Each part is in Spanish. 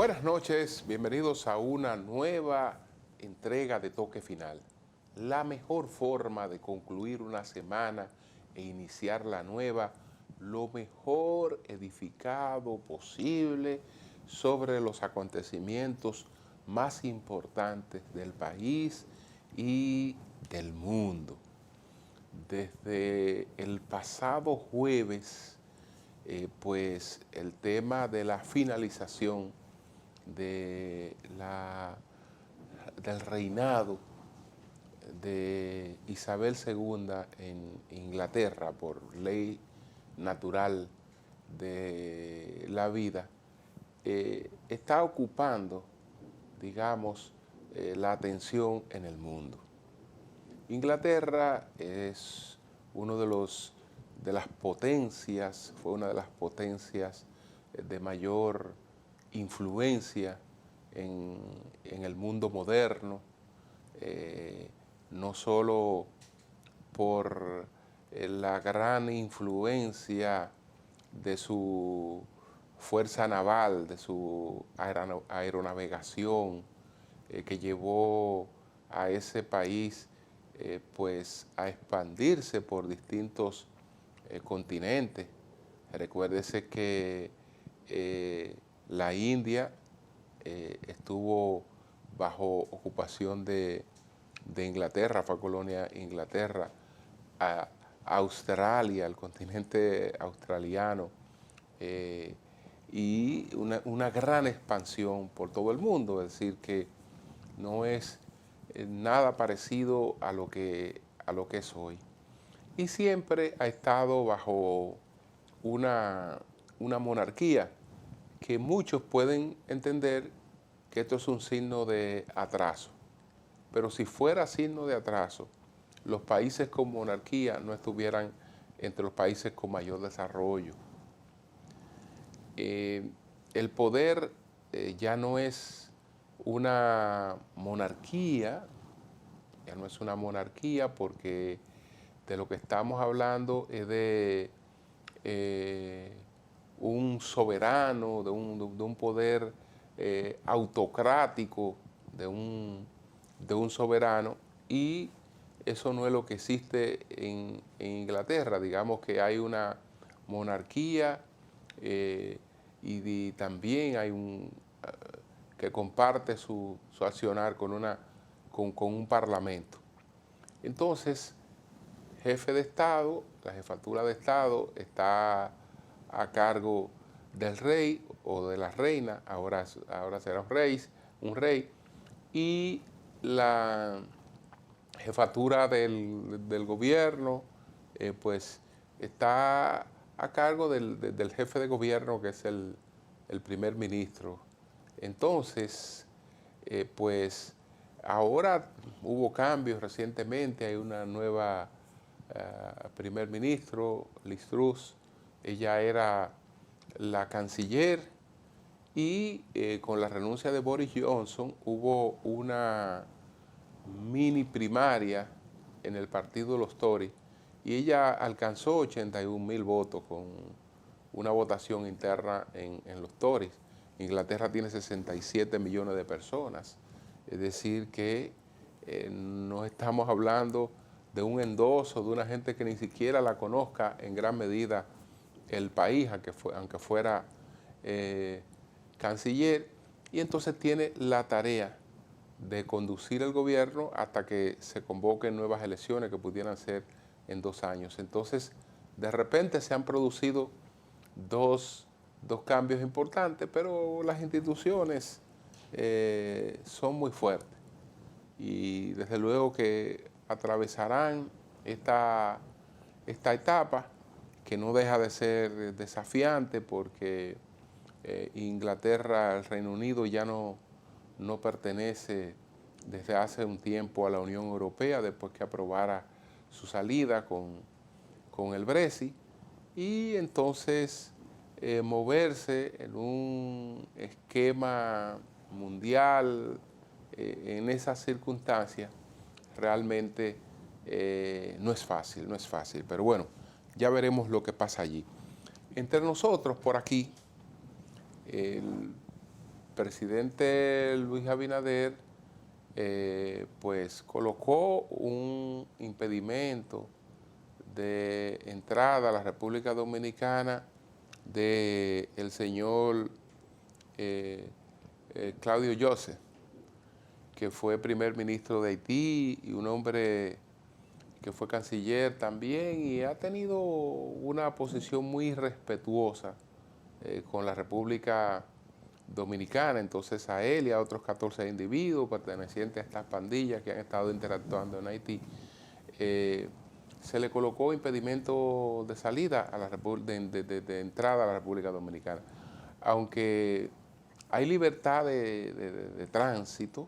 Buenas noches, bienvenidos a una nueva entrega de Toque Final. La mejor forma de concluir una semana e iniciar la nueva, lo mejor edificado posible sobre los acontecimientos más importantes del país y del mundo. Desde el pasado jueves, pues el tema de la finalización del reinado de Isabel II en Inglaterra por ley natural de la vida, está ocupando, digamos, la atención en el mundo. Inglaterra es uno de las potencias, fue una de las potencias de mayor influencia en el mundo moderno, no solo por la gran influencia de su fuerza naval, de su aeronavegación, que llevó a ese país pues a expandirse por distintos continentes. Recuérdese que la India estuvo bajo ocupación de Inglaterra, fue colonia Inglaterra, a Australia, el continente australiano, y una gran expansión por todo el mundo, es decir, que no es nada parecido a lo que es hoy. Y siempre ha estado bajo una monarquía que muchos pueden entender que esto es un signo de atraso. Pero si fuera signo de atraso, los países con monarquía no estuvieran entre los países con mayor desarrollo. El poder ya no es una monarquía, ya no es una monarquía porque de lo que estamos hablando es de un soberano, de un poder autocrático, de un soberano, y eso no es lo que existe en Inglaterra. Digamos que hay una monarquía y también hay que comparte su accionar con un parlamento. Entonces, jefe de Estado, la jefatura de Estado está a cargo del rey o de la reina, ahora será un rey, y la jefatura del gobierno pues está a cargo del jefe de gobierno, que es el primer ministro. Entonces, pues ahora hubo cambios recientemente, hay una nueva primer ministro, Liz Truss. Ella era la canciller, y con la renuncia de Boris Johnson hubo una mini primaria en el partido de los Tories, y ella alcanzó 81.000 votos con una votación interna en los Tories. Inglaterra tiene 67 millones de personas, es decir que no estamos hablando de un endoso, de una gente que ni siquiera la conozca en gran medida el país, aunque fuera canciller, y entonces tiene la tarea de conducir el gobierno hasta que se convoquen nuevas elecciones que pudieran ser en 2 años. Entonces, de repente se han producido dos cambios importantes, pero las instituciones son muy fuertes y desde luego que atravesarán esta etapa, que no deja de ser desafiante porque Inglaterra, el Reino Unido, ya no pertenece desde hace un tiempo a la Unión Europea, después que aprobara su salida con el Brexit, y entonces moverse en un esquema mundial en esas circunstancias realmente no es fácil, pero bueno, ya veremos lo que pasa allí. Entre nosotros, por aquí, el presidente Luis Abinader pues colocó un impedimento de entrada a la República Dominicana del señor Claudio Joseph, que fue primer ministro de Haití y un hombre que fue canciller también y ha tenido una posición muy respetuosa con la República Dominicana. Entonces a él y a otros 14 individuos pertenecientes a estas pandillas que han estado interactuando en Haití, se le colocó impedimento de salida a la de entrada a la República Dominicana. Aunque hay libertad de tránsito,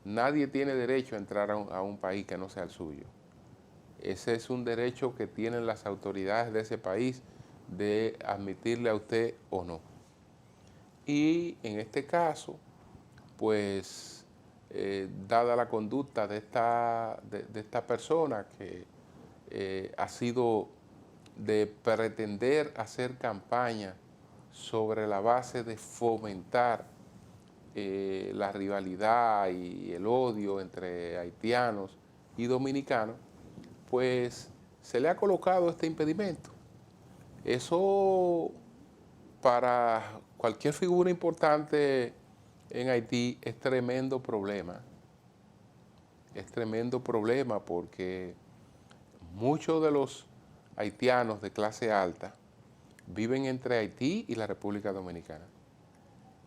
nadie tiene derecho a entrar a un país que no sea el suyo. Ese es un derecho que tienen las autoridades de ese país de admitirle a usted o no. Y en este caso, pues, dada la conducta de esta persona que ha sido de pretender hacer campaña sobre la base de fomentar la rivalidad y el odio entre haitianos y dominicanos, pues se le ha colocado este impedimento. Eso para cualquier figura importante en Haití es tremendo problema. Es tremendo problema porque muchos de los haitianos de clase alta viven entre Haití y la República Dominicana.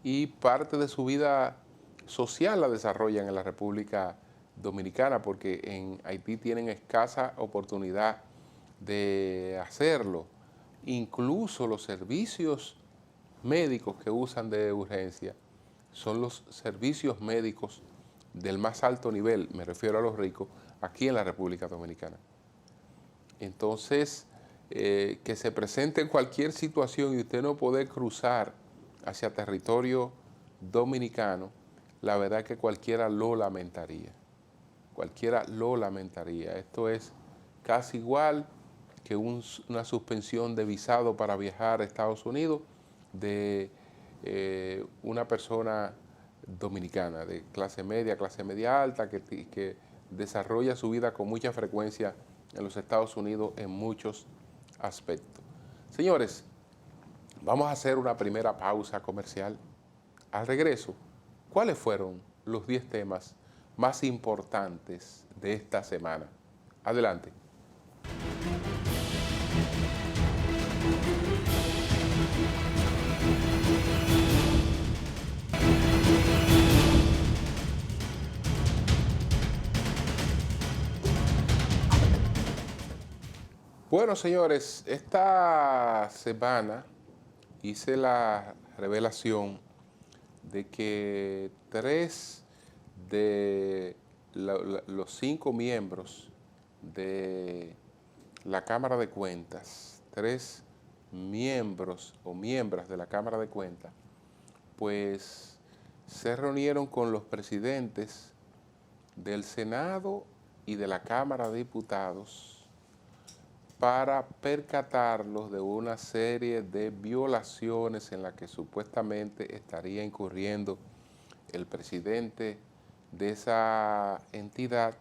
Y parte de su vida social la desarrollan en la República Dominicana porque en Haití tienen escasa oportunidad de hacerlo. Incluso los servicios médicos que usan de urgencia son los servicios médicos del más alto nivel, me refiero a los ricos, aquí en la República Dominicana. Entonces, que se presente cualquier situación y usted no poder cruzar hacia territorio dominicano, la verdad es que cualquiera lo lamentaría. Cualquiera lo lamentaría. Esto es casi igual que una suspensión de visado para viajar a Estados Unidos de una persona dominicana de clase media alta, que desarrolla su vida con mucha frecuencia en los Estados Unidos en muchos aspectos. Señores, vamos a hacer una primera pausa comercial. Al regreso, ¿cuáles fueron los 10 temas más importantes de esta semana? Adelante. Bueno, señores, esta semana hice la revelación de que 3 de los 5 miembros de la Cámara de Cuentas, 3 miembros o miembros de la Cámara de Cuentas, pues se reunieron con los presidentes del Senado y de la Cámara de Diputados para percatarlos de una serie de violaciones en las que supuestamente estaría incurriendo el presidente de esa entidad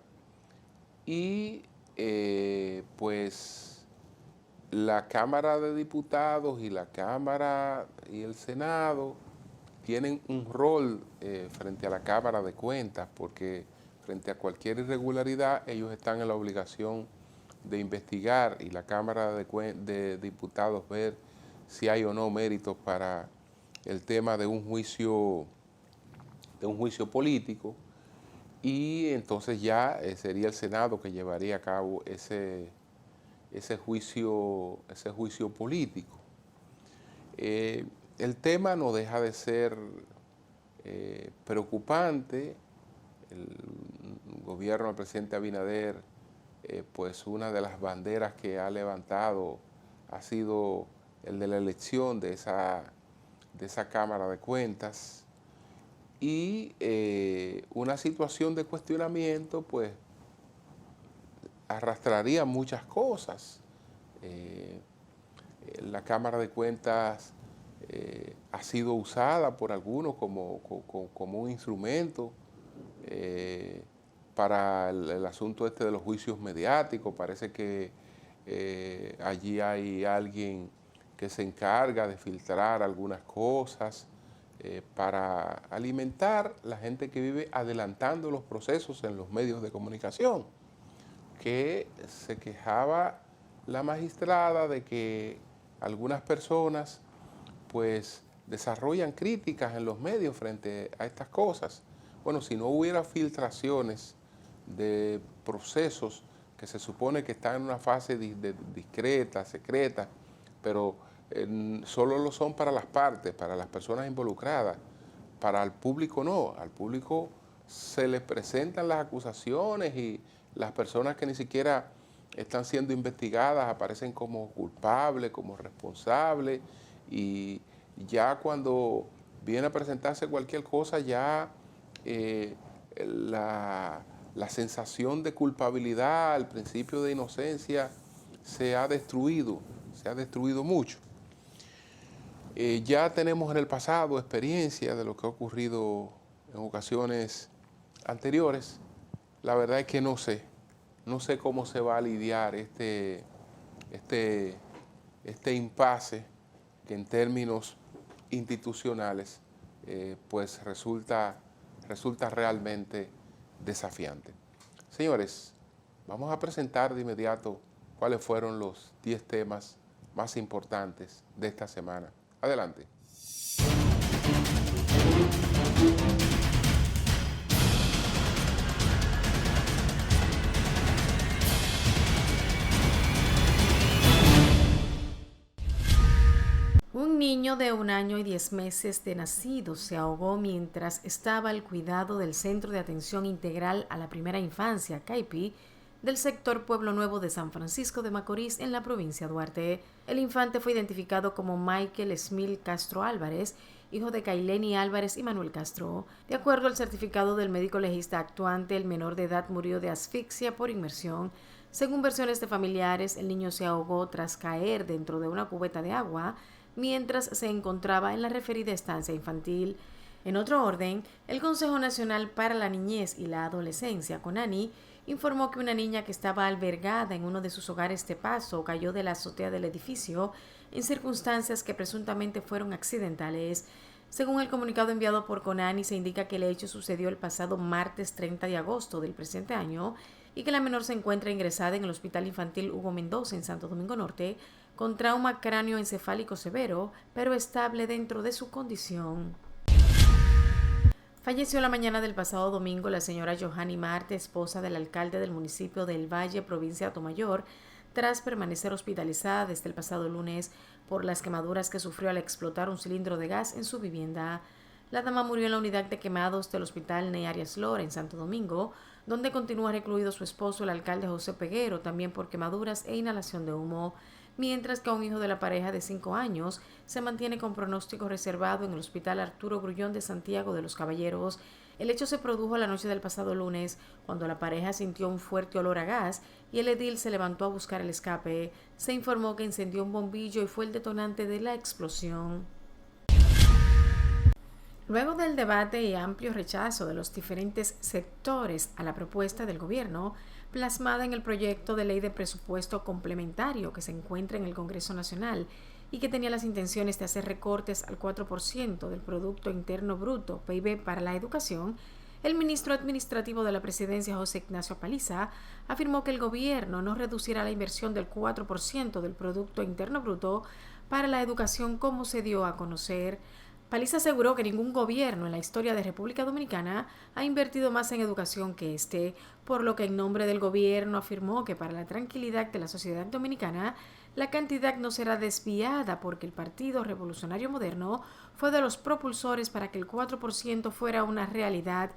y pues la Cámara de Diputados y la Cámara y el Senado tienen un rol frente a la Cámara de Cuentas porque frente a cualquier irregularidad ellos están en la obligación de investigar y la Cámara de Diputados ver si hay o no méritos para el tema de un juicio político y entonces ya sería el Senado que llevaría a cabo ese juicio político. El tema no deja de ser preocupante. El gobierno del presidente Abinader, pues una de las banderas que ha levantado ha sido el de la elección de esa Cámara de Cuentas y una situación de cuestionamiento pues arrastraría muchas cosas. La Cámara de Cuentas ha sido usada por algunos como un instrumento para el asunto este de los juicios mediáticos. Parece que allí hay alguien que se encarga de filtrar algunas cosas para alimentar la gente que vive adelantando los procesos en los medios de comunicación, que se quejaba la magistrada de que algunas personas pues desarrollan críticas en los medios frente a estas cosas. Bueno, si no hubiera filtraciones de procesos que se supone que están en una fase discreta, secreta, pero solo lo son para las partes, para las personas involucradas, para el público no. Al público se le presentan las acusaciones y las personas que ni siquiera están siendo investigadas aparecen como culpables, como responsables, y ya cuando viene a presentarse cualquier cosa, ya la sensación de culpabilidad, el principio de inocencia se ha destruido mucho. Ya tenemos en el pasado experiencia de lo que ha ocurrido en ocasiones anteriores. La verdad es que no sé cómo se va a lidiar este impasse que en términos institucionales pues resulta realmente desafiante. Señores, vamos a presentar de inmediato cuáles fueron los 10 temas más importantes de esta semana. Adelante. Un niño de 1 año y 10 meses de nacido se ahogó mientras estaba al cuidado del Centro de Atención Integral a la Primera Infancia, CAIPI, del sector Pueblo Nuevo de San Francisco de Macorís, en la provincia de Duarte. El infante fue identificado como Michael Esmil Castro Álvarez, hijo de Kaileni Álvarez y Manuel Castro. De acuerdo al certificado del médico legista actuante, el menor de edad murió de asfixia por inmersión. Según versiones de familiares, el niño se ahogó tras caer dentro de una cubeta de agua mientras se encontraba en la referida estancia infantil. En otro orden, el Consejo Nacional para la Niñez y la Adolescencia, CONANI, informó que una niña que estaba albergada en uno de sus hogares de paso cayó de la azotea del edificio en circunstancias que presuntamente fueron accidentales. Según el comunicado enviado por CONANI, se indica que el hecho sucedió el pasado martes 30 de agosto del presente año y que la menor se encuentra ingresada en el Hospital Infantil Hugo Mendoza en Santo Domingo Norte con trauma cráneoencefálico severo, pero estable dentro de su condición. Falleció la mañana del pasado domingo la señora Johanny Marte, esposa del alcalde del municipio del Valle, provincia de Atomayor, tras permanecer hospitalizada desde el pasado lunes por las quemaduras que sufrió al explotar un cilindro de gas en su vivienda. La dama murió en la unidad de quemados del Hospital Ney Arias Lora en Santo Domingo, donde continúa recluido su esposo, el alcalde José Peguero, también por quemaduras e inhalación de humo, mientras que un hijo de la pareja de 5 años se mantiene con pronóstico reservado en el Hospital Arturo Grullón de Santiago de los Caballeros. El hecho se produjo la noche del pasado lunes, cuando la pareja sintió un fuerte olor a gas y el edil se levantó a buscar el escape. Se informó que encendió un bombillo y fue el detonante de la explosión. Luego del debate y amplio rechazo de los diferentes sectores a la propuesta del gobierno, plasmada en el proyecto de ley de presupuesto complementario que se encuentra en el Congreso Nacional y que tenía las intenciones de hacer recortes al 4% del Producto Interno Bruto, PIB, para la educación, el ministro administrativo de la Presidencia, José Ignacio Paliza, afirmó que el gobierno no reducirá la inversión del 4% del Producto Interno Bruto para la educación como se dio a conocer. Paliza aseguró que ningún gobierno en la historia de República Dominicana ha invertido más en educación que este, por lo que en nombre del gobierno afirmó que para la tranquilidad de la sociedad dominicana la cantidad no será desviada porque el Partido Revolucionario Moderno fue de los propulsores para que el 4% fuera una realidad.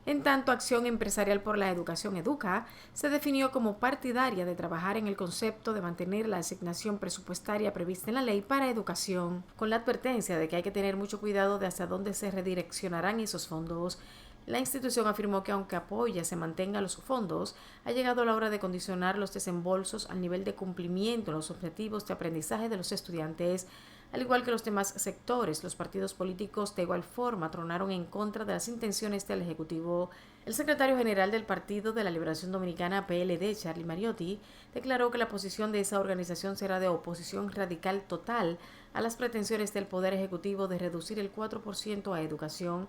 En tanto, Acción Empresarial por la Educación Educa se definió como partidaria de trabajar en el concepto de mantener la asignación presupuestaria prevista en la ley para educación, con la advertencia de que hay que tener mucho cuidado de hacia dónde se redireccionarán esos fondos. La institución afirmó que aunque apoya se mantengan los fondos, ha llegado la hora de condicionar los desembolsos al nivel de cumplimiento en los objetivos de aprendizaje de los estudiantes. Al igual que los demás sectores, los partidos políticos de igual forma tronaron en contra de las intenciones del Ejecutivo. El secretario general del Partido de la Liberación Dominicana, PLD, Charlie Mariotti, declaró que la posición de esa organización será de oposición radical total a las pretensiones del Poder Ejecutivo de reducir el 4% a educación.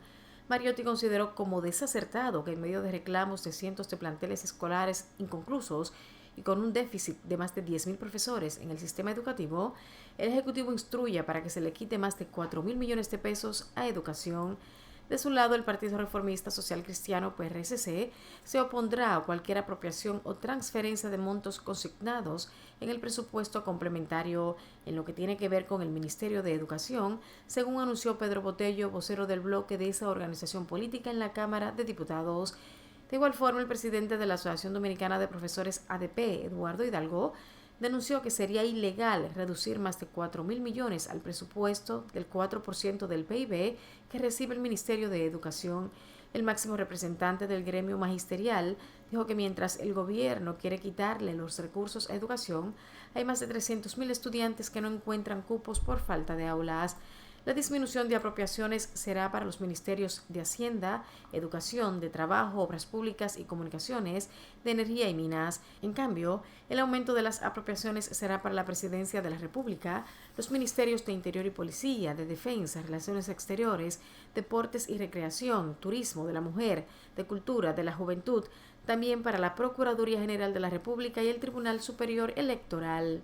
Mariotti consideró como desacertado que en medio de reclamos de cientos de planteles escolares inconclusos y con un déficit de más de 10.000 profesores en el sistema educativo, el Ejecutivo instruya para que se le quite más de 4.000 millones de pesos a educación. De su lado, el Partido Reformista Social Cristiano, PRSC, se opondrá a cualquier apropiación o transferencia de montos consignados en el presupuesto complementario en lo que tiene que ver con el Ministerio de Educación, según anunció Pedro Botello, vocero del bloque de esa organización política en la Cámara de Diputados. De igual forma, el presidente de la Asociación Dominicana de Profesores ADP, Eduardo Hidalgo, denunció que sería ilegal reducir más de 4.000 millones al presupuesto del 4% del PIB que recibe el Ministerio de Educación. El máximo representante del gremio magisterial dijo que mientras el gobierno quiere quitarle los recursos a educación, hay más de 300.000 estudiantes que no encuentran cupos por falta de aulas. La disminución de apropiaciones será para los ministerios de Hacienda, Educación, de Trabajo, Obras Públicas y Comunicaciones, de Energía y Minas. En cambio, el aumento de las apropiaciones será para la Presidencia de la República, los ministerios de Interior y Policía, de Defensa, Relaciones Exteriores, Deportes y Recreación, Turismo, de la Mujer, de Cultura, de la Juventud, también para la Procuraduría General de la República y el Tribunal Superior Electoral.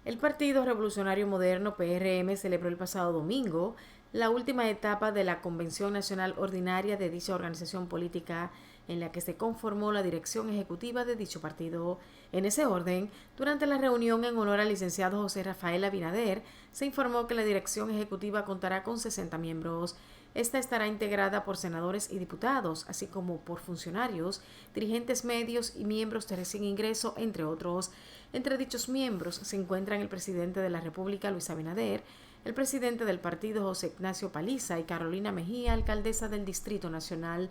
El Partido Revolucionario Moderno, PRM, celebró el pasado domingo la última etapa de la Convención Nacional Ordinaria de dicha organización política, en la que se conformó la dirección ejecutiva de dicho partido. En ese orden, durante la reunión en honor al licenciado José Rafael Abinader, se informó que la dirección ejecutiva contará con 60 miembros. Esta estará integrada por senadores y diputados, así como por funcionarios, dirigentes medios y miembros de recién ingreso, entre otros. Entre dichos miembros se encuentran el presidente de la República, Luis Abinader, el presidente del partido, José Ignacio Paliza, y Carolina Mejía, alcaldesa del Distrito Nacional.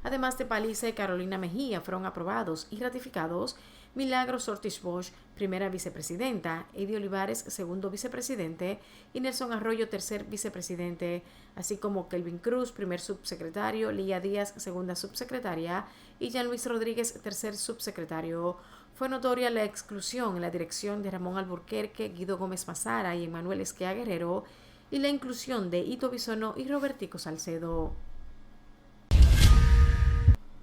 Además de Paliza y Carolina Mejía, fueron aprobados y ratificados Milagros Ortiz Bosch, primera vicepresidenta, Eddie Olivares, segundo vicepresidente, y Nelson Arroyo, tercer vicepresidente, así como Kelvin Cruz, primer subsecretario, Lía Díaz, segunda subsecretaria, y Jean Luis Rodríguez, tercer subsecretario. Fue notoria la exclusión en la dirección de Ramón Alburquerque, Guido Gómez Mazara y Emanuel Esquea Guerrero, y la inclusión de Ito Bisonó y Robertico Salcedo.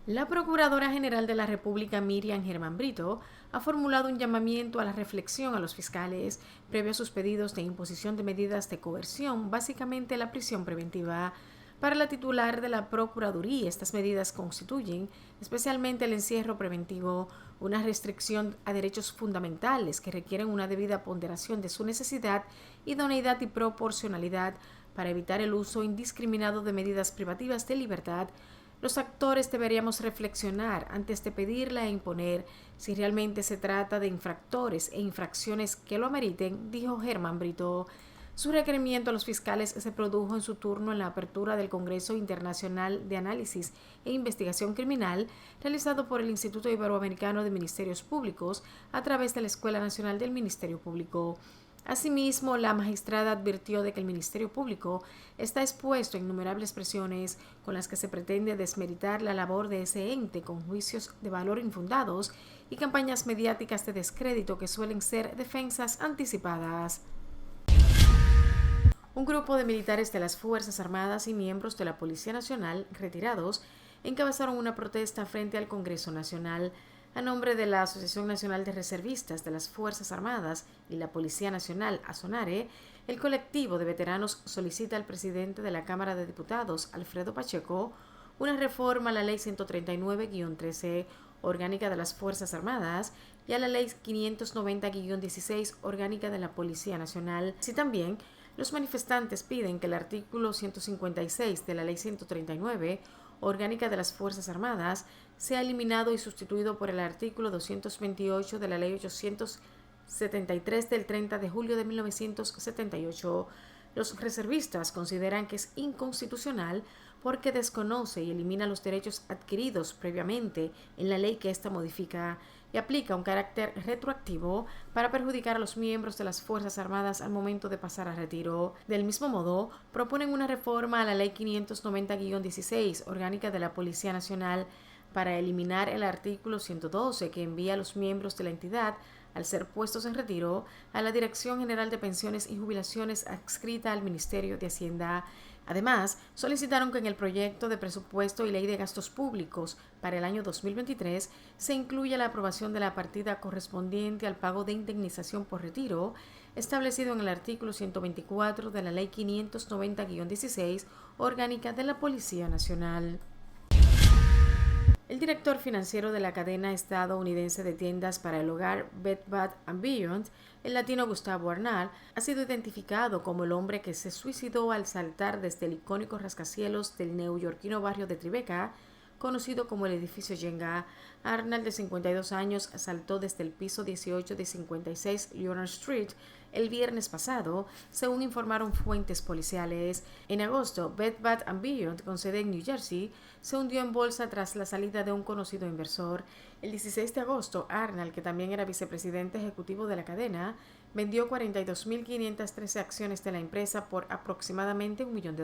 La Procuradora General de la República, Miriam Germán Brito, ha formulado un llamamiento a la reflexión a los fiscales previo a sus pedidos de imposición de medidas de coerción, básicamente la prisión preventiva. Para la titular de la Procuraduría, estas medidas constituyen, especialmente el encierro preventivo, una restricción a derechos fundamentales que requieren una debida ponderación de su necesidad, idoneidad y proporcionalidad para evitar el uso indiscriminado de medidas privativas de libertad. Los actores deberíamos reflexionar antes de pedirla e imponer si realmente se trata de infractores e infracciones que lo ameriten, dijo Germán Brito. Su requerimiento a los fiscales se produjo en su turno en la apertura del Congreso Internacional de Análisis e Investigación Criminal realizado por el Instituto Iberoamericano de Ministerios Públicos a través de la Escuela Nacional del Ministerio Público. Asimismo, la magistrada advirtió de que el Ministerio Público está expuesto a innumerables presiones con las que se pretende desmeritar la labor de ese ente con juicios de valor infundados y campañas mediáticas de descrédito que suelen ser defensas anticipadas. Un grupo de militares de las Fuerzas Armadas y miembros de la Policía Nacional retirados encabezaron una protesta frente al Congreso Nacional. A nombre de la Asociación Nacional de Reservistas de las Fuerzas Armadas y la Policía Nacional, ASONARE, el colectivo de veteranos solicita al presidente de la Cámara de Diputados, Alfredo Pacheco, una reforma a la Ley 139-13, orgánica de las Fuerzas Armadas, y a la Ley 590-16, orgánica de la Policía Nacional. Así también, los manifestantes piden que el artículo 156 de la Ley 139, orgánica de las Fuerzas Armadas, sea eliminado y sustituido por el artículo 228 de la Ley 873 del 30 de julio de 1978. Los reservistas consideran que es inconstitucional porque desconoce y elimina los derechos adquiridos previamente en la ley que ésta modifica y aplica un carácter retroactivo para perjudicar a los miembros de las Fuerzas Armadas al momento de pasar a retiro. Del mismo modo, proponen una reforma a la Ley 590-16, orgánica de la Policía Nacional, para eliminar el artículo 112 que envía a los miembros de la entidad, al ser puestos en retiro, a la Dirección General de Pensiones y Jubilaciones adscrita al Ministerio de Hacienda. Además, solicitaron que en el proyecto de presupuesto y ley de gastos públicos para el año 2023 se incluya la aprobación de la partida correspondiente al pago de indemnización por retiro, establecido en el artículo 124 de la Ley 590-16, orgánica de la Policía Nacional. El director financiero de la cadena estadounidense de tiendas para el hogar Bed Bath & Beyond, el latino Gustavo Arnal, ha sido identificado como el hombre que se suicidó al saltar desde el icónico rascacielos del neoyorquino barrio de Tribeca, conocido como el edificio Jenga. Arnal, de 52 años, saltó desde el piso 18 de 56 Leonard Street el viernes pasado, según informaron fuentes policiales. En agosto, Bed Bath & Beyond, con sede en New Jersey, se hundió en bolsa tras la salida de un conocido inversor. El 16 de agosto, Arnal, que también era vicepresidente ejecutivo de la cadena, vendió 42.513 acciones de la empresa por aproximadamente $1 millón.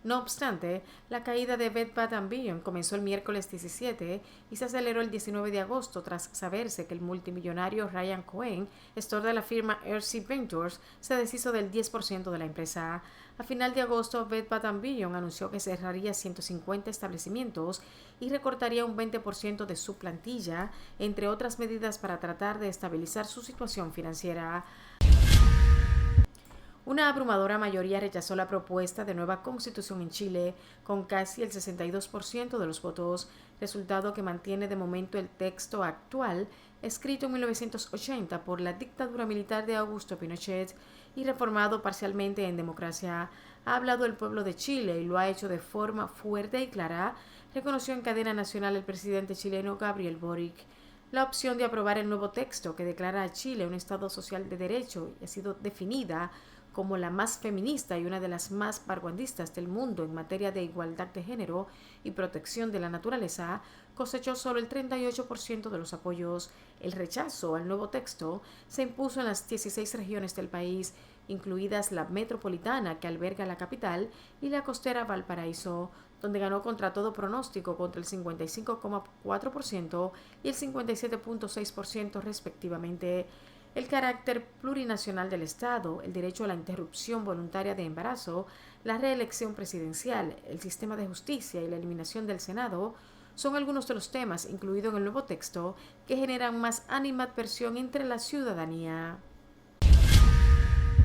No obstante, la caída de Bed Bath & Beyond comenzó el miércoles 17 y se aceleró el 19 de agosto tras saberse que el multimillonario Ryan Cohen, gestor de la firma RC Ventures, se deshizo del 10% de la empresa. A final de agosto, Bed Bath & Beyond anunció que cerraría 150 establecimientos y recortaría un 20% de su plantilla, entre otras medidas para tratar de estabilizar su situación financiera. Una abrumadora mayoría rechazó la propuesta de nueva constitución en Chile, con casi el 62% de los votos, resultado que mantiene de momento el texto actual, escrito en 1980 por la dictadura militar de Augusto Pinochet y reformado parcialmente en democracia. Ha hablado el pueblo de Chile y lo ha hecho de forma fuerte y clara, reconoció en cadena nacional el presidente chileno Gabriel Boric. La opción de aprobar el nuevo texto que declara a Chile un Estado social de derecho y ha sido definida como la más feminista y una de las más vanguardistas del mundo en materia de igualdad de género y protección de la naturaleza, cosechó solo el 38% de los apoyos. El rechazo al nuevo texto se impuso en las 16 regiones del país, incluidas la metropolitana, que alberga la capital, y la costera Valparaíso, donde ganó contra todo pronóstico contra el 55,4% y el 57,6% respectivamente. El carácter plurinacional del Estado, el derecho a la interrupción voluntaria de embarazo, la reelección presidencial, el sistema de justicia y la eliminación del Senado son algunos de los temas incluidos en el nuevo texto que generan más animadversión entre la ciudadanía.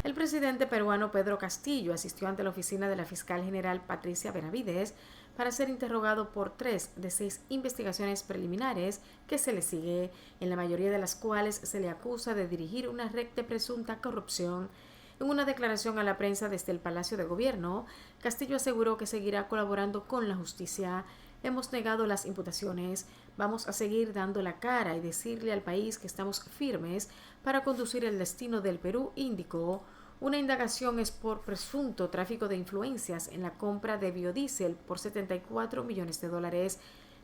El presidente peruano Pedro Castillo asistió ante la oficina de la fiscal general Patricia Benavides para ser interrogado por 3 de 6 investigaciones preliminares que se le sigue, en la mayoría de las cuales se le acusa de dirigir una red de presunta corrupción. En una declaración a la prensa desde el Palacio de Gobierno, Castillo aseguró que seguirá colaborando con la justicia. Hemos negado las imputaciones, vamos a seguir dando la cara y decirle al país que estamos firmes para conducir el destino del Perú, indicó. Una indagación es por presunto tráfico de influencias en la compra de biodiesel por $74 millones.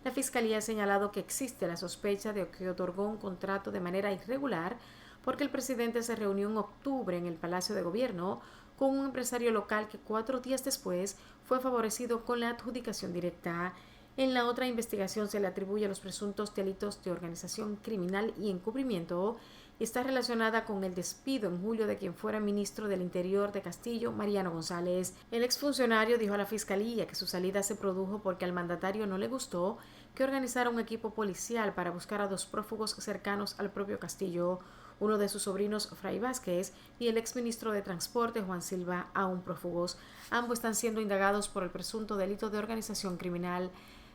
La Fiscalía ha señalado que existe la sospecha de que otorgó un contrato de manera irregular porque el presidente se reunió en octubre en el Palacio de Gobierno con un empresario local que 4 días después fue favorecido con la adjudicación directa. En la otra investigación se le atribuye los presuntos delitos de organización criminal y encubrimiento y está relacionada con el despido en julio de quien fuera ministro del Interior de Castillo, Mariano González. El exfuncionario dijo a la Fiscalía que su salida se produjo porque al mandatario no le gustó que organizara un equipo policial para buscar a 2 prófugos cercanos al propio Castillo, uno de sus sobrinos, Fray Vázquez, y el exministro de Transporte, Juan Silva, aún prófugos. Ambos están siendo indagados por el presunto delito de organización criminal.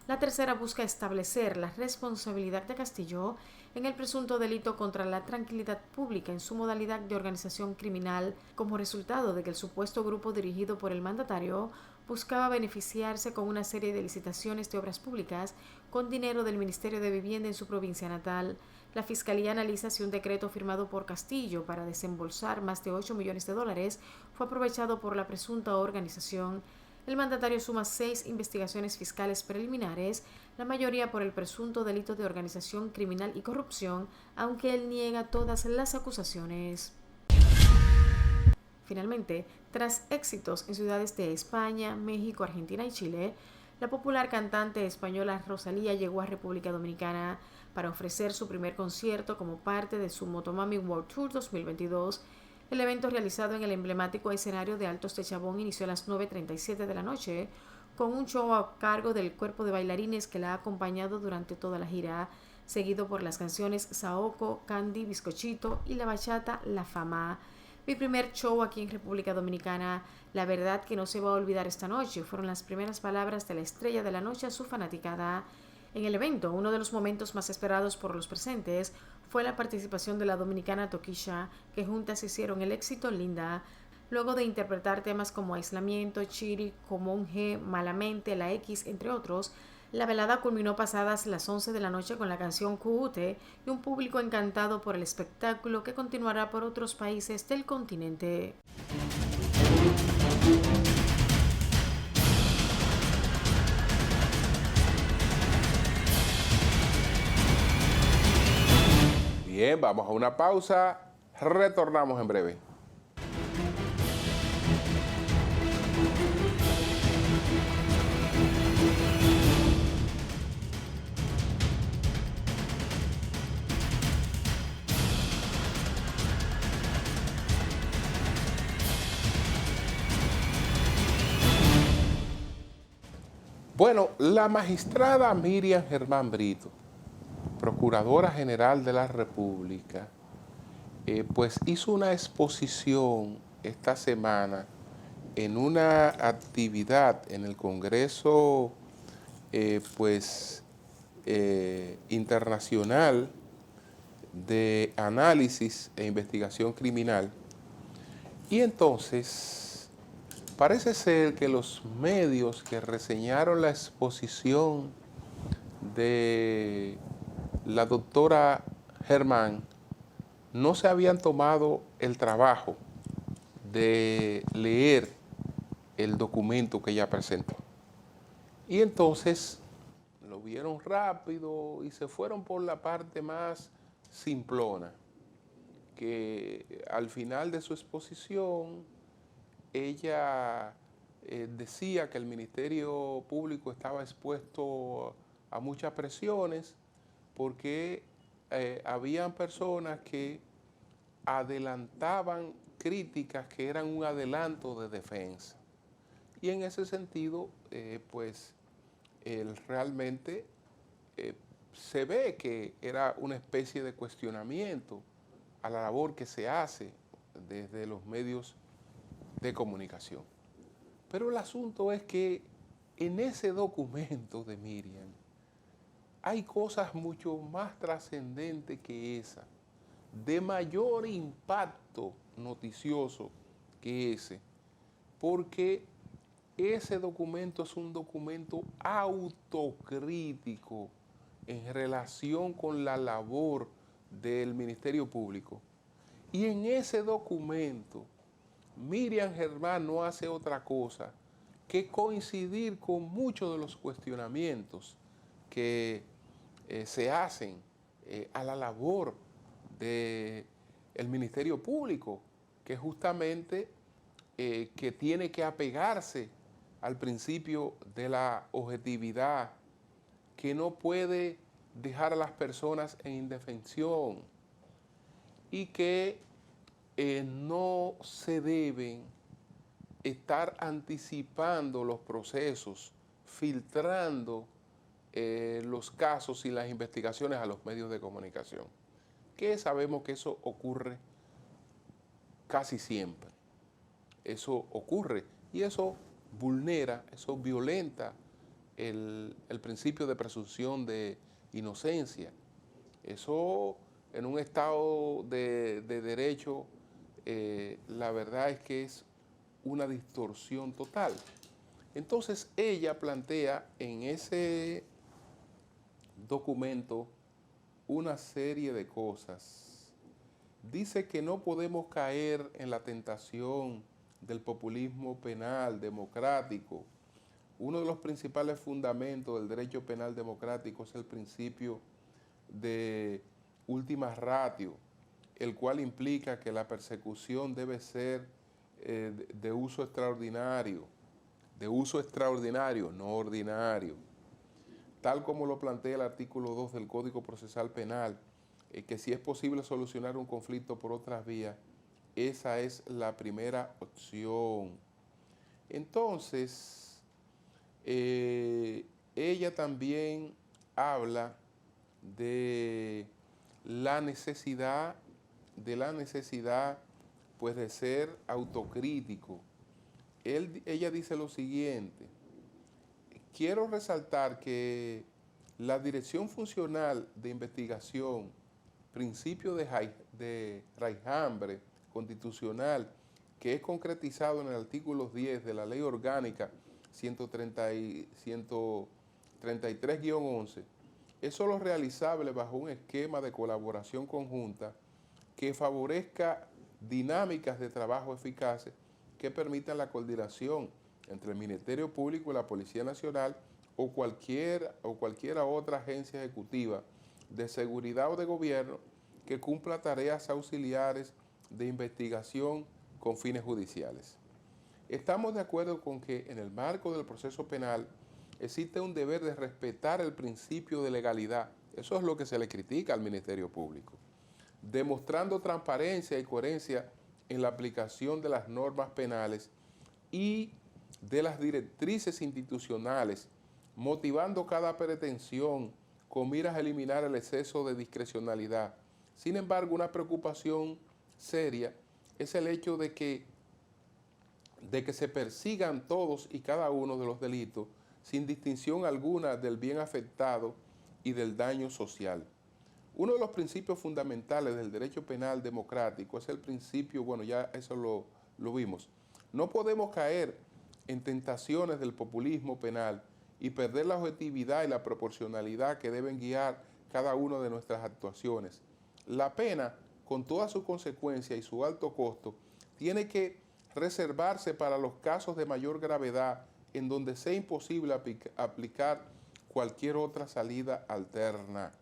La tercera busca establecer la responsabilidad de Castillo en el presunto delito contra la tranquilidad pública en su modalidad de organización criminal, como resultado de que el supuesto grupo dirigido por el mandatario buscaba beneficiarse con una serie de licitaciones de obras públicas con dinero del Ministerio de Vivienda en su provincia natal. La Fiscalía analiza si un decreto firmado por Castillo para desembolsar más de 8 millones de dólares fue aprovechado por la presunta organización. El mandatario suma 6 investigaciones fiscales preliminares, la mayoría por el presunto delito de organización criminal y corrupción, aunque él niega todas las acusaciones. Finalmente, tras éxitos en ciudades de España, México, Argentina y Chile, la popular cantante española Rosalía llegó a República Dominicana para ofrecer su primer concierto como parte de su Motomami World Tour 2022. El evento, realizado en el emblemático escenario de Altos de Chabón, inició a las 9:37 de la noche con un show a cargo del cuerpo de bailarines que la ha acompañado durante toda la gira, seguido por las canciones Saoko, Candy, Bizcochito y la bachata La Fama. Mi primer show aquí en República Dominicana, la verdad que no se va a olvidar esta noche, fueron las primeras palabras de la estrella de la noche a su fanaticada. En el evento, uno de los momentos más esperados por los presentes fue la participación de la dominicana Tokisha, que juntas hicieron el éxito Linda. Luego de interpretar temas como Aislamiento, Chiri, Como un G, Malamente, La X, entre otros, la velada culminó pasadas las 11 de la noche con la canción Cuute y un público encantado por el espectáculo que continuará por otros países del continente. Bien, vamos a una pausa, retornamos en breve. Bueno, la magistrada Miriam Germán Brito, Procuradora General de la República, pues hizo una exposición esta semana en una actividad en el Congreso internacional de análisis e investigación criminal. Y entonces parece ser que los medios que reseñaron la exposición de la doctora Germán no se habían tomado el trabajo de leer el documento que ella presentó. Y entonces lo vieron rápido y se fueron por la parte más simplona, que al final de su exposición ella decía que el Ministerio Público estaba expuesto a muchas presiones porque habían personas que adelantaban críticas que eran un adelanto de defensa. Y en ese sentido, realmente se ve que era una especie de cuestionamiento a la labor que se hace desde los medios de comunicación. Pero el asunto es que en ese documento de Miriam hay cosas mucho más trascendentes que esa, de mayor impacto noticioso que ese, porque ese documento es un documento autocrítico en relación con la labor del Ministerio Público. Y en ese documento, Miriam Germán no hace otra cosa que coincidir con muchos de los cuestionamientos que se hacen a la labor del Ministerio Público, que justamente que tiene que apegarse al principio de la objetividad, que no puede dejar a las personas en indefensión y que no se deben estar anticipando los procesos, filtrando los casos y las investigaciones a los medios de comunicación, que sabemos que eso ocurre casi siempre. Eso ocurre y eso vulnera, eso violenta el principio de presunción de inocencia. Eso en un Estado de derecho, la verdad es que es una distorsión total. Entonces ella plantea en ese documento una serie de cosas. Dice que no podemos caer en la tentación del populismo penal democrático. Uno de los principales fundamentos del derecho penal democrático es el principio de ultima ratio, el cual implica que la persecución debe ser de uso extraordinario, no ordinario, tal como lo plantea el artículo 2 del Código Procesal Penal, que si es posible solucionar un conflicto por otras vías, esa es la primera opción. Entonces, ella también habla de la necesidad pues de ser autocrítico. Ella dice lo siguiente: quiero resaltar que la Dirección Funcional de Investigación, principio de raigambre constitucional, que es concretizado en el artículo 10 de la Ley Orgánica 133-11, es solo realizable bajo un esquema de colaboración conjunta que favorezca dinámicas de trabajo eficaces que permitan la coordinación entre el Ministerio Público y la Policía Nacional o cualquiera otra agencia ejecutiva de seguridad o de gobierno que cumpla tareas auxiliares de investigación con fines judiciales. Estamos de acuerdo con que en el marco del proceso penal existe un deber de respetar el principio de legalidad. Eso es lo que se le critica al Ministerio Público, demostrando transparencia y coherencia en la aplicación de las normas penales y de las directrices institucionales, motivando cada pretensión con miras a eliminar el exceso de discrecionalidad. Sin embargo, una preocupación seria es el hecho de que se persigan todos y cada uno de los delitos sin distinción alguna del bien afectado y del daño social. Uno de los principios fundamentales del derecho penal democrático es el principio, bueno, ya eso lo vimos. No podemos caer en tentaciones del populismo penal y perder la objetividad y la proporcionalidad que deben guiar cada una de nuestras actuaciones. La pena, con todas sus consecuencias y su alto costo, tiene que reservarse para los casos de mayor gravedad en donde sea imposible aplicar cualquier otra salida alterna.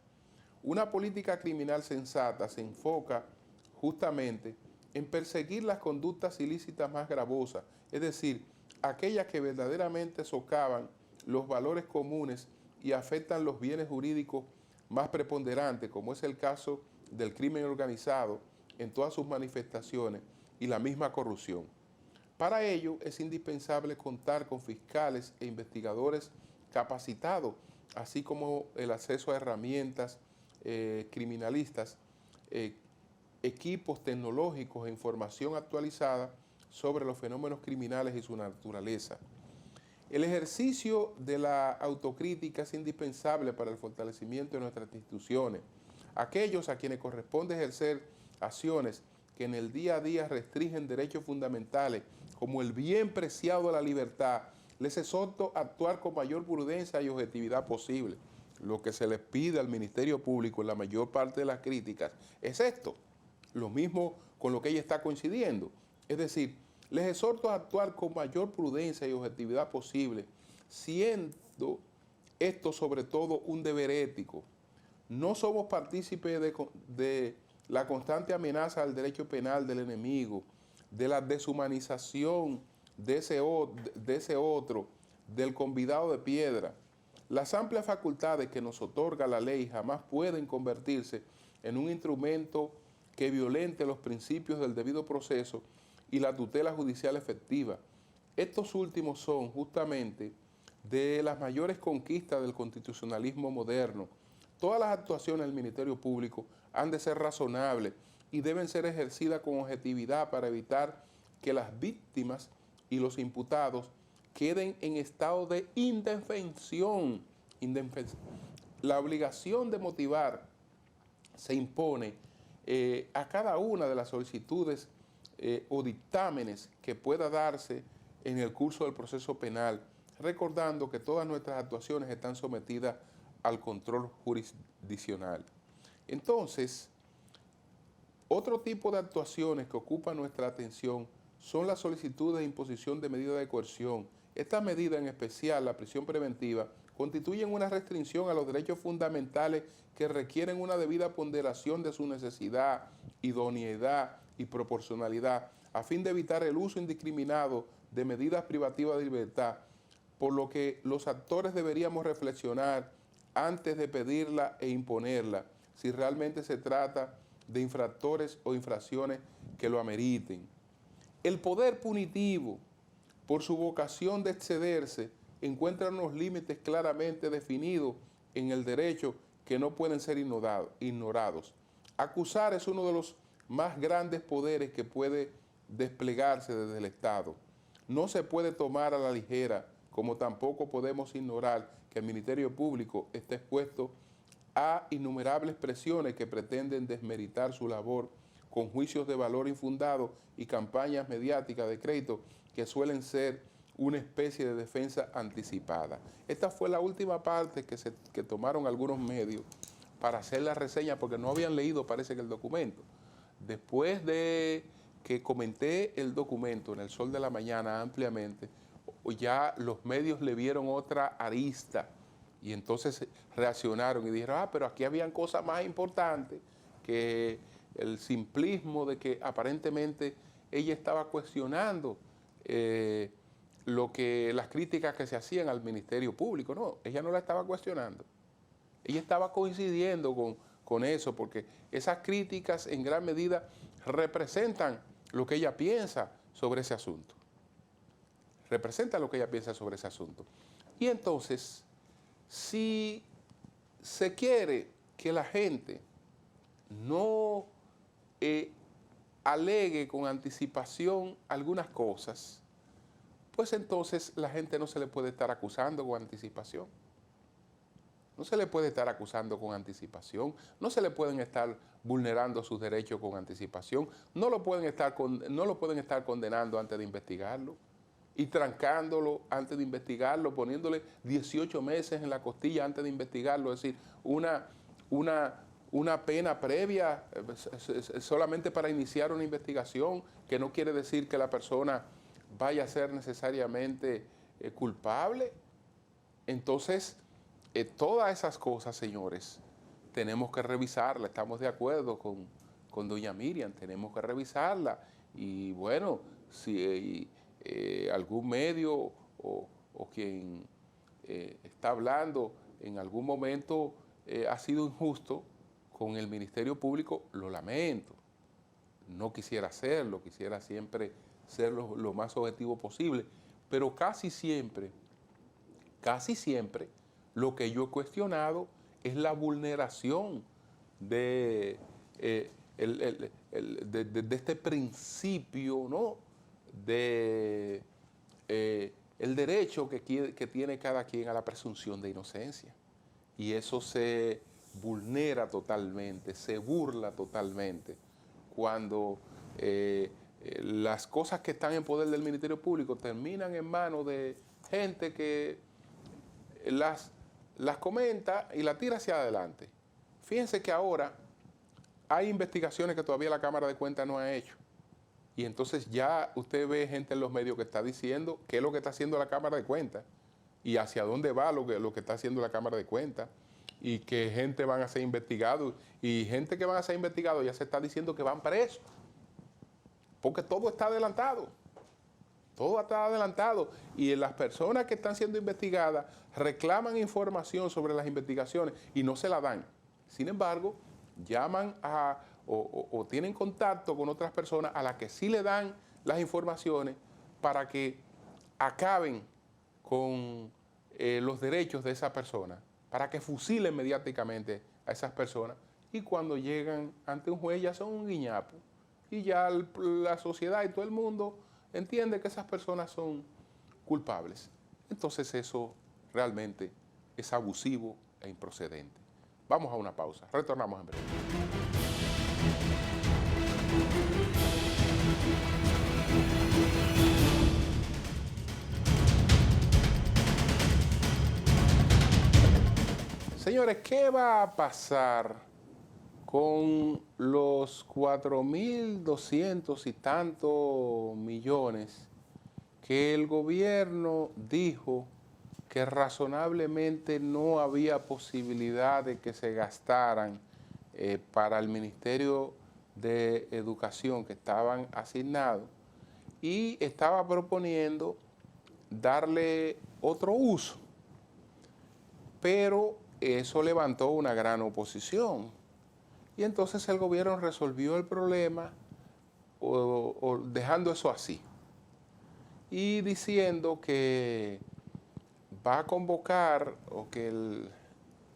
Una política criminal sensata se enfoca justamente en perseguir las conductas ilícitas más gravosas, es decir, aquellas que verdaderamente socavan los valores comunes y afectan los bienes jurídicos más preponderantes, como es el caso del crimen organizado en todas sus manifestaciones y la misma corrupción. Para ello es indispensable contar con fiscales e investigadores capacitados, así como el acceso a herramientas criminalistas, equipos tecnológicos e información actualizada sobre los fenómenos criminales y su naturaleza. El ejercicio de la autocrítica es indispensable para el fortalecimiento de nuestras instituciones. Aquellos a quienes corresponde ejercer acciones que en el día a día restringen derechos fundamentales como el bien preciado de la libertad, les exhorto a actuar con mayor prudencia y objetividad posible. Lo que se les pide al Ministerio Público en la mayor parte de las críticas es esto, lo mismo con lo que ella está coincidiendo. Es decir, les exhorto a actuar con mayor prudencia y objetividad posible, siendo esto sobre todo un deber ético. No somos partícipes de la constante amenaza al derecho penal del enemigo, de la deshumanización de ese otro, del convidado de piedra. Las amplias facultades que nos otorga la ley jamás pueden convertirse en un instrumento que violente los principios del debido proceso y la tutela judicial efectiva. Estos últimos son justamente de las mayores conquistas del constitucionalismo moderno. Todas las actuaciones del Ministerio Público han de ser razonables y deben ser ejercidas con objetividad para evitar que las víctimas y los imputados queden en estado de indefensión. La obligación de motivar se impone a cada una de las solicitudes o dictámenes que pueda darse en el curso del proceso penal, recordando que todas nuestras actuaciones están sometidas al control jurisdiccional. Entonces, otro tipo de actuaciones que ocupan nuestra atención son las solicitudes de imposición de medidas de coerción. Estas medidas, en especial la prisión preventiva, constituyen una restricción a los derechos fundamentales que requieren una debida ponderación de su necesidad, idoneidad y proporcionalidad, a fin de evitar el uso indiscriminado de medidas privativas de libertad, por lo que los actores deberíamos reflexionar antes de pedirla e imponerla, si realmente se trata de infractores o infracciones que lo ameriten. El poder punitivo, por su vocación de excederse, encuentra unos límites claramente definidos en el derecho que no pueden ser ignorados. Acusar es uno de los más grandes poderes que puede desplegarse desde el Estado. No se puede tomar a la ligera, como tampoco podemos ignorar que el Ministerio Público está expuesto a innumerables presiones que pretenden desmeritar su labor con juicios de valor infundado y campañas mediáticas de crédito que suelen ser una especie de defensa anticipada. Esta fue la última parte que tomaron algunos medios para hacer la reseña, porque no habían leído, parece que el documento. Después de que comenté el documento en El Sol de la Mañana ampliamente, ya los medios le vieron otra arista y entonces reaccionaron y dijeron, pero aquí habían cosas más importantes que el simplismo de que aparentemente ella estaba cuestionando las críticas que se hacían al Ministerio Público. No, ella no la estaba cuestionando. Ella estaba coincidiendo con eso, porque esas críticas en gran medida representan lo que ella piensa sobre ese asunto. Representa lo que ella piensa sobre ese asunto. Y entonces, si se quiere que la gente no alegue con anticipación algunas cosas, pues entonces la gente no se le puede estar acusando con anticipación. No se le puede estar acusando con anticipación, no se le pueden estar vulnerando sus derechos con anticipación, no lo pueden estar condenando antes de investigarlo y trancándolo antes de investigarlo, poniéndole 18 meses en la costilla antes de investigarlo, es decir, una pena previa solamente para iniciar una investigación, que no quiere decir que la persona vaya a ser necesariamente culpable. Entonces, todas esas cosas, señores, tenemos que revisarla. Estamos de acuerdo con doña Miriam, tenemos que revisarla. Y bueno, si algún medio o quien está hablando en algún momento ha sido injusto con el Ministerio Público, lo lamento. No quisiera hacerlo, quisiera siempre ser lo más objetivo posible, pero casi siempre, lo que yo he cuestionado es la vulneración de este principio, ¿no? De el derecho que tiene cada quien a la presunción de inocencia. Y eso se vulnera totalmente, se burla totalmente cuando las cosas que están en poder del Ministerio Público terminan en manos de gente que las comenta y las tira hacia adelante. Fíjense que ahora hay investigaciones que todavía la Cámara de Cuentas no ha hecho. Y entonces ya usted ve gente en los medios que está diciendo qué es lo que está haciendo la Cámara de Cuentas y hacia dónde va lo que está haciendo la Cámara de Cuentas, y que gente van a ser investigados, y gente que van a ser investigados ya se está diciendo que van presos, porque todo está adelantado. Todo está adelantado, y las personas que están siendo investigadas reclaman información sobre las investigaciones y no se la dan. Sin embargo, llaman o tienen contacto con otras personas a las que sí le dan las informaciones para que acaben con los derechos de esa persona, para que fusilen mediáticamente a esas personas, y cuando llegan ante un juez ya son un guiñapo, y ya la sociedad y todo el mundo entiende que esas personas son culpables. Entonces eso realmente es abusivo e improcedente. Vamos a una pausa, retornamos en breve. Señores, ¿qué va a pasar con los 4.200 y tantos millones que el gobierno dijo que razonablemente no había posibilidad de que se gastaran para el Ministerio de Educación que estaban asignados, y estaba proponiendo darle otro uso? Pero eso levantó una gran oposición. Y entonces el gobierno resolvió el problema o dejando eso así y diciendo que va a convocar, o que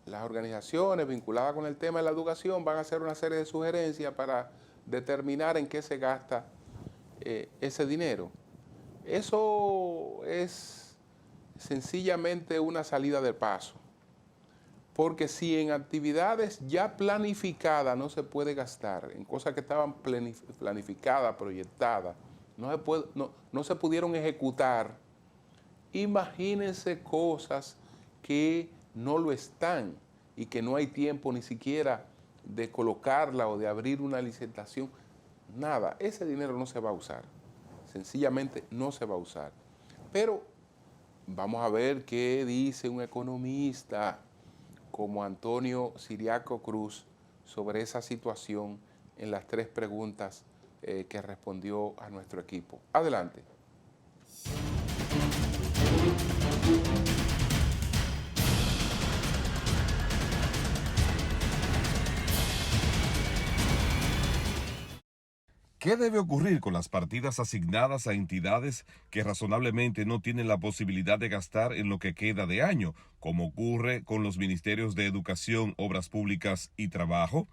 las organizaciones vinculadas con el tema de la educación van a hacer una serie de sugerencias para determinar en qué se gasta ese dinero. Eso es sencillamente una salida de paso, porque si en actividades ya planificadas no se puede gastar, en cosas que estaban planificadas, proyectadas, no se pudieron ejecutar, imagínense cosas que no lo están y que no hay tiempo ni siquiera de colocarla o de abrir una licitación. Nada, ese dinero no se va a usar, sencillamente no se va a usar. Pero vamos a ver qué dice un economista como Antonio Ciriaco Cruz sobre esa situación en las 3 preguntas que respondió a nuestro equipo. Adelante. ¿Qué debe ocurrir con las partidas asignadas a entidades que razonablemente no tienen la posibilidad de gastar en lo que queda de año, como ocurre con los ministerios de Educación, Obras Públicas y Trabajo?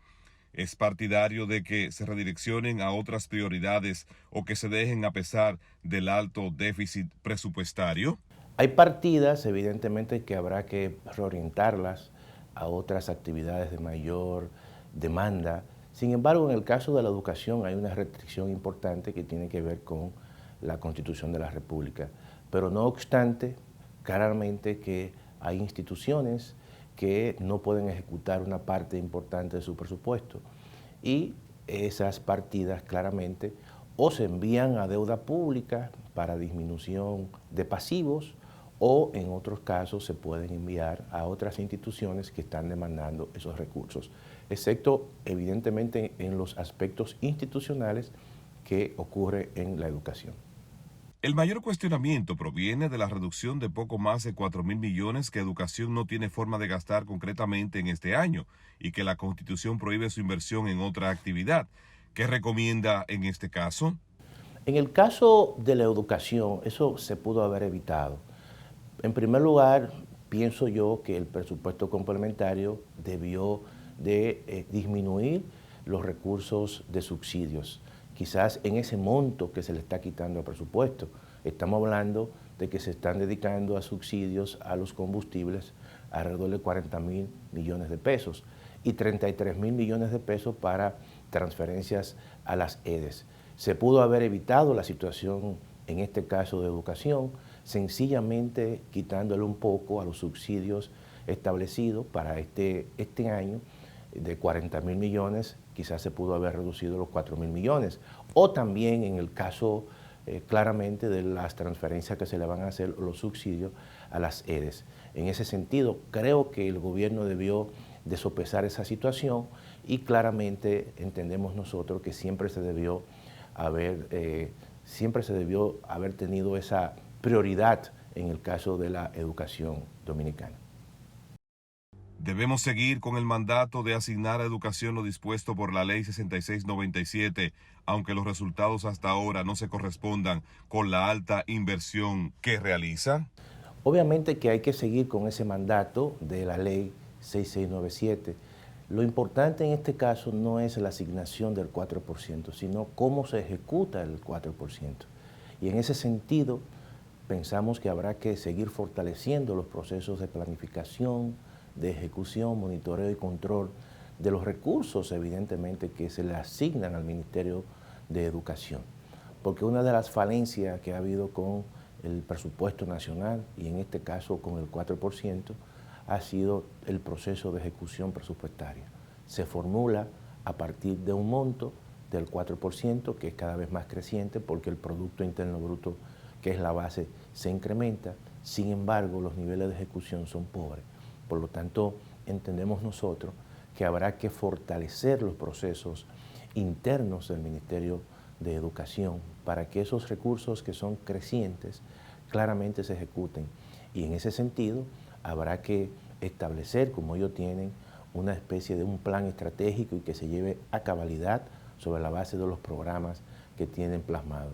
¿Es partidario de que se redireccionen a otras prioridades o que se dejen a pesar del alto déficit presupuestario? Hay partidas, evidentemente, que habrá que reorientarlas a otras actividades de mayor demanda. Sin embargo, en el caso de la educación hay una restricción importante que tiene que ver con la Constitución de la República. Pero no obstante, claramente que hay instituciones que no pueden ejecutar una parte importante de su presupuesto. Y esas partidas claramente o se envían a deuda pública para disminución de pasivos, o en otros casos se pueden enviar a otras instituciones que están demandando esos recursos, excepto evidentemente en los aspectos institucionales que ocurre en la educación. El mayor cuestionamiento proviene de la reducción de poco más de 4.000 millones que Educación no tiene forma de gastar concretamente en este año y que la Constitución prohíbe su inversión en otra actividad. ¿Qué recomienda en este caso? En el caso de la educación, eso se pudo haber evitado. En primer lugar, pienso yo que el presupuesto complementario debió de disminuir los recursos de subsidios. Quizás en ese monto que se le está quitando al presupuesto. Estamos hablando de que se están dedicando a subsidios a los combustibles alrededor de 40.000 millones de pesos y 33.000 millones de pesos para transferencias a las EDES. Se pudo haber evitado la situación, en este caso de educación, sencillamente quitándole un poco a los subsidios establecidos para este año de 40.000 millones, quizás se pudo haber reducido los 4.000 millones. O también en el caso claramente de las transferencias que se le van a hacer, los subsidios a las EDES. En ese sentido, creo que el gobierno debió de sopesar esa situación y claramente entendemos nosotros que siempre se debió haber tenido esa prioridad en el caso de la educación dominicana. Debemos seguir con el mandato de asignar a educación lo dispuesto por la Ley 6697, aunque los resultados hasta ahora no se correspondan con la alta inversión que realiza. Obviamente que hay que seguir con ese mandato de la Ley 6697. Lo importante en este caso no es la asignación del 4%, sino cómo se ejecuta el 4%. Y en ese sentido, pensamos que habrá que seguir fortaleciendo los procesos de planificación, de ejecución, monitoreo y control de los recursos, evidentemente, que se le asignan al Ministerio de Educación. Porque una de las falencias que ha habido con el presupuesto nacional, y en este caso con el 4%, ha sido el proceso de ejecución presupuestaria. Se formula a partir de un monto del 4%, que es cada vez más creciente porque el Producto Interno Bruto, que es la base, se incrementa. Sin embargo, los niveles de ejecución son pobres. Por lo tanto, entendemos nosotros que habrá que fortalecer los procesos internos del Ministerio de Educación para que esos recursos que son crecientes claramente se ejecuten. Y en ese sentido, habrá que establecer, como ellos tienen, una especie de un plan estratégico y que se lleve a cabalidad sobre la base de los programas que tienen plasmados.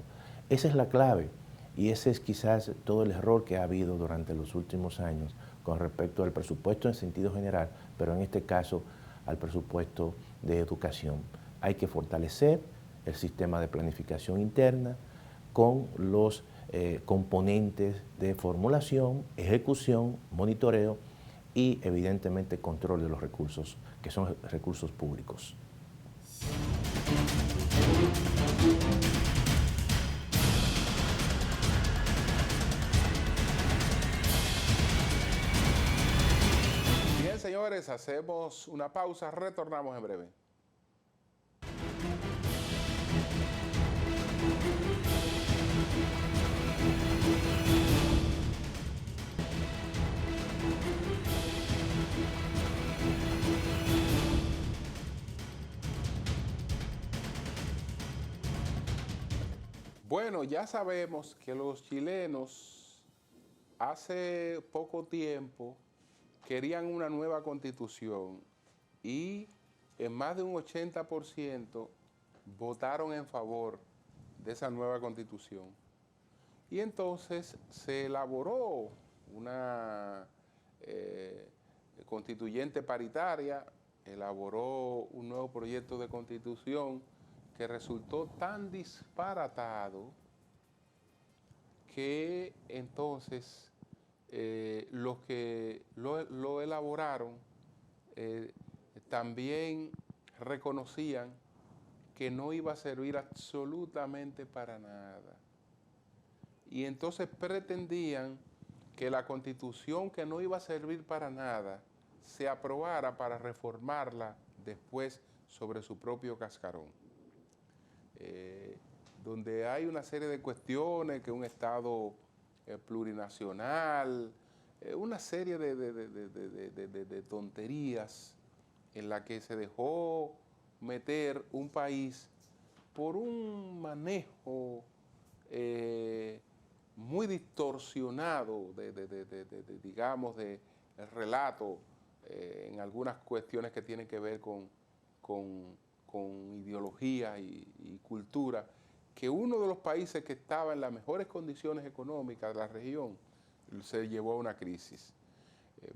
Esa es la clave y ese es quizás todo el error que ha habido durante los últimos años con respecto al presupuesto en sentido general, pero en este caso al presupuesto de educación. Hay que fortalecer el sistema de planificación interna con los componentes de formulación, ejecución, monitoreo y evidentemente control de los recursos, que son recursos públicos. Bien, señores, hacemos una pausa, retornamos en breve. Bueno, ya sabemos que los chilenos hace poco tiempo querían una nueva constitución y en más de un 80% votaron en favor de esa nueva constitución. Y entonces se elaboró una constituyente paritaria, elaboró un nuevo proyecto de constitución que resultó tan disparatado que entonces los que lo elaboraron también reconocían que no iba a servir absolutamente para nada. Y entonces pretendían que la constitución que no iba a servir para nada se aprobara para reformarla después sobre su propio cascarón. Donde hay una serie de cuestiones, que un Estado plurinacional, una serie de tonterías en la que se dejó meter un país por un manejo muy distorsionado digamos, del relato en algunas cuestiones que tienen que ver con ideología y cultura, que uno de los países que estaba en las mejores condiciones económicas de la región se llevó a una crisis.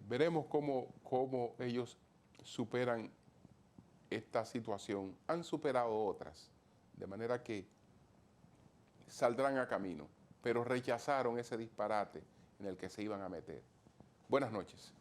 Veremos cómo ellos superan esta situación. Han superado otras, de manera que saldrán a camino, pero rechazaron ese disparate en el que se iban a meter. Buenas noches.